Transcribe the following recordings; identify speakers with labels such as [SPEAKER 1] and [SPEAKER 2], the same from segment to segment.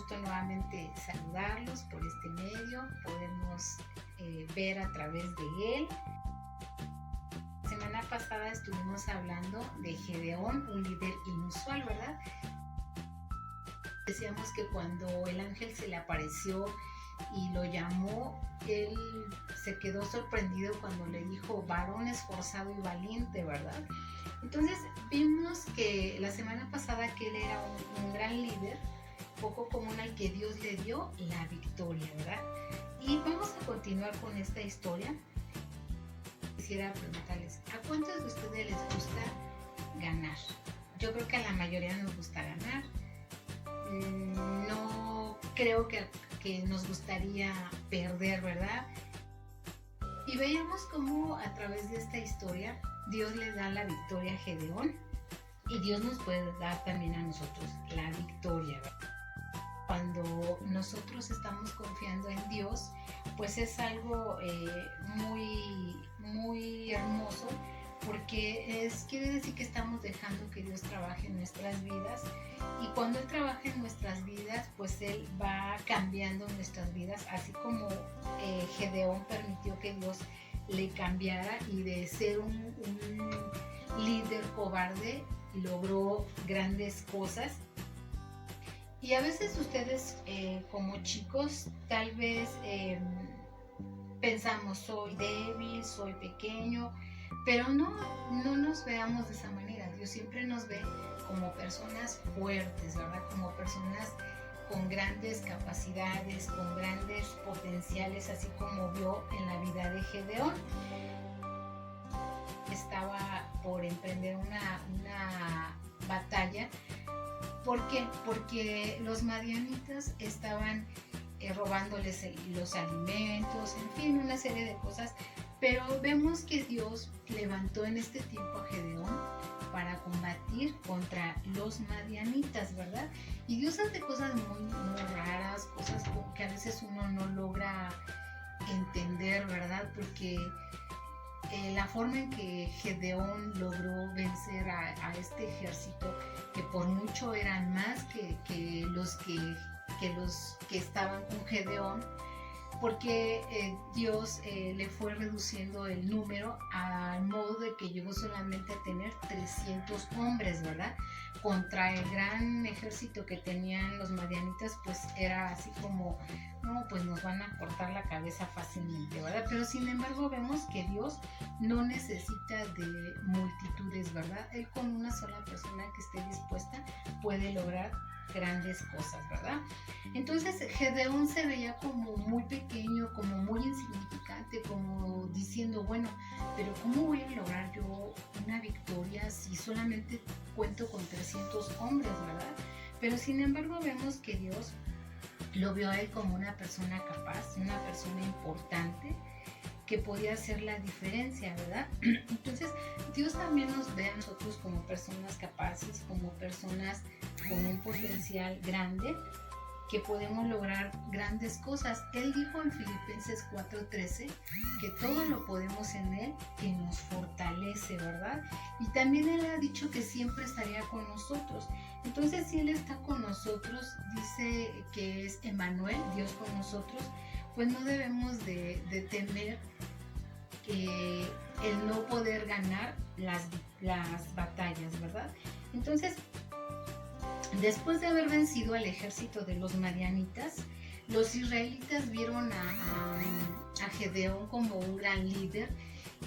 [SPEAKER 1] gusto nuevamente saludarlos por este medio, podemos ver a través de él. La semana pasada estuvimos hablando de Gedeón, un líder inusual, ¿verdad? Decíamos que cuando el ángel se le apareció y lo llamó, él se quedó sorprendido cuando le dijo varón esforzado y valiente, ¿verdad? Entonces vimos que la semana pasada que él era un gran líder, poco común, al que Dios le dio la victoria, ¿verdad? Y vamos a continuar con esta historia. Quisiera preguntarles, ¿a cuántos de ustedes les gusta ganar? Yo creo que a la mayoría nos gusta ganar. No creo que nos gustaría perder, ¿verdad? Y veíamos cómo a través de esta historia Dios le da la victoria a Gedeón y Dios nos puede dar también a nosotros la victoria, ¿verdad? Cuando nosotros estamos confiando en Dios, pues es algo muy hermoso, porque quiere decir que estamos dejando que Dios trabaje en nuestras vidas, y cuando Él trabaja en nuestras vidas, pues Él va cambiando nuestras vidas, así como Gedeón permitió que Dios le cambiara, y de ser un líder cobarde logró grandes cosas. Y a veces ustedes como chicos tal vez pensamos, soy débil, soy pequeño, pero no nos veamos de esa manera. Dios siempre nos ve como personas fuertes, ¿verdad? Como personas con grandes capacidades, con grandes potenciales, así como vio en la vida de Gedeón. Estaba por emprender una batalla. ¿Por qué? Porque los madianitas estaban robándoles los alimentos, en fin, una serie de cosas. Pero vemos que Dios levantó en este tiempo a Gedeón para combatir contra los madianitas, ¿verdad? Y Dios hace cosas muy raras, cosas que a veces uno no logra entender, ¿verdad? Porque la forma en que Gedeón logró vencer a este ejército, que por mucho eran más que los que estaban con Gedeón, porque Dios le fue reduciendo el número al modo de que llegó solamente a tener 300 hombres, ¿verdad? Contra el gran ejército que tenían los madianitas, pues era así como, no, pues nos van a cortar la cabeza fácilmente, ¿verdad? Pero sin embargo vemos que Dios no necesita de multitudes, ¿verdad? Él con una sola persona que esté dispuesta puede lograr grandes cosas, ¿verdad? Entonces Gedeón se veía como muy pequeño, como muy insignificante, como diciendo, bueno, pero ¿cómo voy a lograr yo una victoria si solamente cuento con 300 hombres, ¿verdad? Pero sin embargo vemos que Dios lo vio a él como una persona capaz, una persona importante, que podía hacer la diferencia, ¿verdad? Entonces Dios también nos ve a nosotros como personas capaces, como personas con un potencial grande, que podemos lograr grandes cosas. Él dijo en Filipenses 4:13 que todo lo podemos en Él que nos fortalece, ¿verdad? Y también Él ha dicho que siempre estaría con nosotros. Entonces, si Él está con nosotros, dice que es Emmanuel, Dios con nosotros, pues no debemos de temer el no poder ganar las batallas, ¿verdad? Entonces, después de haber vencido al ejército de los madianitas, los israelitas vieron a Gedeón como un gran líder,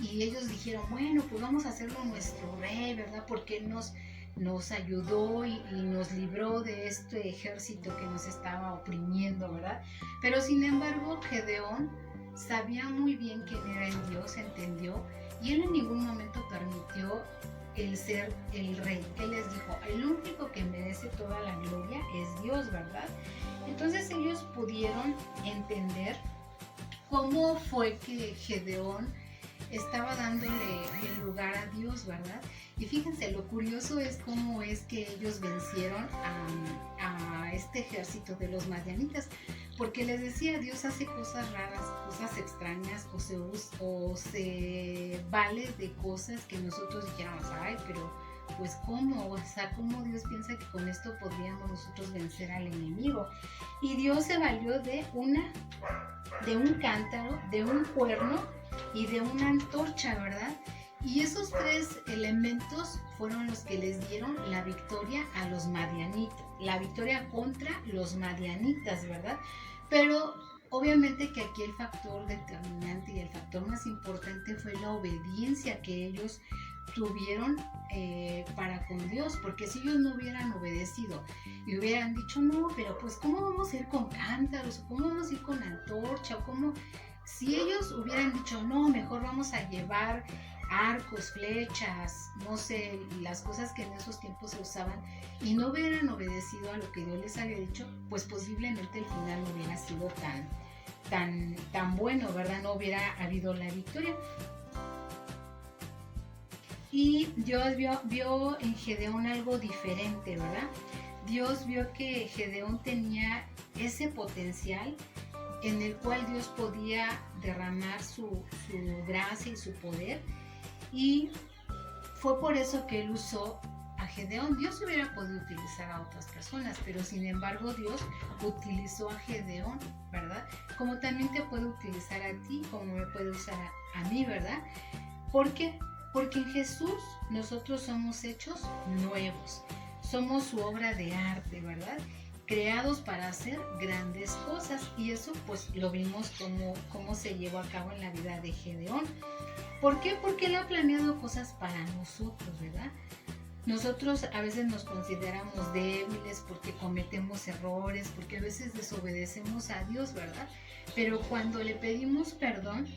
[SPEAKER 1] y ellos dijeron, bueno, pues vamos a hacerlo nuestro rey, ¿verdad? Porque él nos ayudó y nos libró de este ejército que nos estaba oprimiendo, ¿verdad? Pero sin embargo, Gedeón sabía muy bien quién era el Dios, entendió, y él en ningún momento permitió el ser el rey. Él les dijo, el único que merece toda la gloria es Dios, ¿verdad? Entonces ellos pudieron entender cómo fue que Gedeón estaba dándole el lugar a Dios, ¿verdad? Y fíjense, lo curioso es cómo es que ellos vencieron a este ejército de los madianitas, porque les decía, Dios hace cosas raras, cosas extrañas, o se vale de cosas que nosotros dijéramos, ay, pero pues cómo, o sea, cómo Dios piensa que con esto podríamos nosotros vencer al enemigo. Y Dios se valió de un cántaro, de un cuerno y de una antorcha, ¿verdad? Y esos tres elementos fueron los que les dieron la victoria a los madianitas, la victoria contra los madianitas, ¿verdad? Pero obviamente que aquí el factor determinante y el factor más importante fue la obediencia que ellos tuvieron para con Dios, porque si ellos no hubieran obedecido y hubieran dicho, no, pero pues ¿cómo vamos a ir con cántaros? ¿O cómo vamos a ir con antorcha? ¿O cómo? Si ellos hubieran dicho, no, mejor vamos a llevar arcos, flechas, no sé, las cosas que en esos tiempos se usaban, y no hubieran obedecido a lo que Dios les había dicho, pues posiblemente el final no hubiera sido tan bueno, ¿verdad? No hubiera habido la victoria. Y Dios vio en Gedeón algo diferente, ¿verdad? Dios vio que Gedeón tenía ese potencial en el cual Dios podía derramar su gracia y su poder, y fue por eso que él usó a Gedeón. Dios hubiera podido utilizar a otras personas, pero sin embargo Dios utilizó a Gedeón, ¿verdad? Como también te puede utilizar a ti, como me puede usar a mí, ¿verdad? ¿Por qué? Porque en Jesús nosotros somos hechos nuevos, somos su obra de arte, ¿verdad? Creados para hacer grandes cosas, y eso pues lo vimos cómo se llevó a cabo en la vida de Gedeón. ¿Por qué? Porque él ha planeado cosas para nosotros, ¿verdad? Nosotros a veces nos consideramos débiles porque cometemos errores, porque a veces desobedecemos a Dios, ¿verdad? Pero cuando le pedimos perdón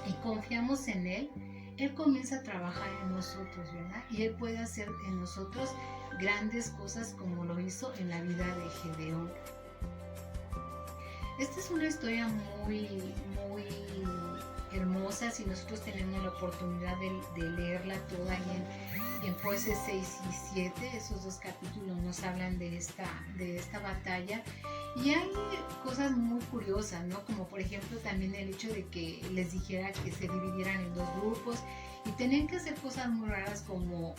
[SPEAKER 1] y confiamos en Él, Él comienza a trabajar en nosotros, ¿verdad? Y Él puede hacer en nosotros grandes cosas como lo hizo en la vida de Gedeón. Esta es una historia muy hermosa. Si nosotros tenemos la oportunidad de leerla toda en Jueces 6 y 7, esos dos capítulos nos hablan de esta batalla. Y hay cosas muy curiosas, ¿no? Como por ejemplo también el hecho de que les dijera que se dividieran en dos grupos y tenían que hacer cosas muy raras como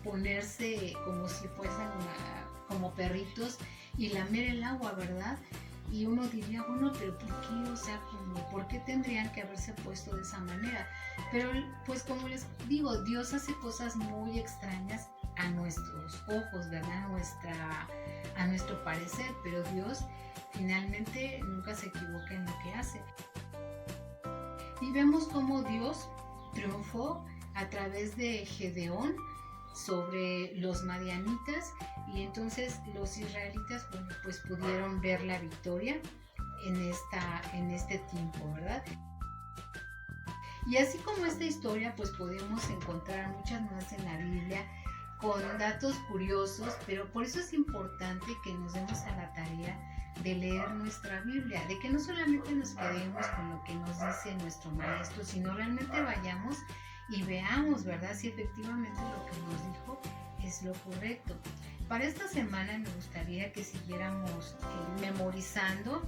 [SPEAKER 1] ponerse como si fuesen como perritos y lamer el agua, ¿verdad? Y uno diría, bueno, pero ¿por qué? O sea, ¿por qué tendrían que haberse puesto de esa manera? Pero pues como les digo, Dios hace cosas muy extrañas a nuestros ojos, ¿verdad? A nuestro parecer, pero Dios finalmente nunca se equivoca en lo que hace. Y vemos cómo Dios triunfó a través de Gedeón sobre los madianitas, y entonces los israelitas, bueno, pues pudieron ver la victoria en este tiempo, ¿verdad? Y así como esta historia, pues podemos encontrar muchas más en la Biblia con datos curiosos, pero por eso es importante que nos demos a la tarea de leer nuestra Biblia, de que no solamente nos quedemos con lo que nos dice nuestro maestro, sino realmente vayamos y veamos, ¿verdad?, si efectivamente lo que nos dijo es lo correcto. Para esta semana me gustaría que siguiéramos memorizando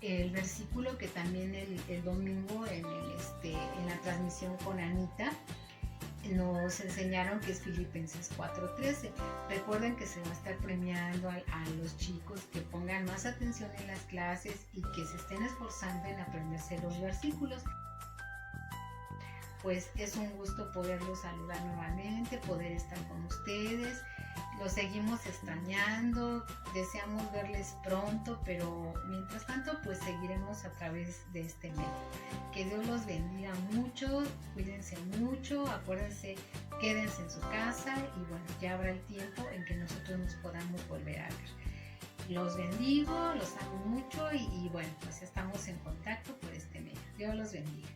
[SPEAKER 1] el versículo que también el domingo en la transmisión con Anita nos enseñaron, que es Filipenses 4:13. Recuerden que se va a estar premiando a los chicos que pongan más atención en las clases y que se estén esforzando en aprenderse los versículos. Pues es un gusto poderlos saludar nuevamente, poder estar con ustedes. Los seguimos extrañando, deseamos verles pronto, pero mientras tanto pues seguiremos a través de este medio. Que Dios los bendiga mucho, cuídense mucho, acuérdense, quédense en su casa y bueno, ya habrá el tiempo en que nosotros nos podamos volver a ver. Los bendigo, los amo mucho y bueno, pues estamos en contacto por este medio. Dios los bendiga.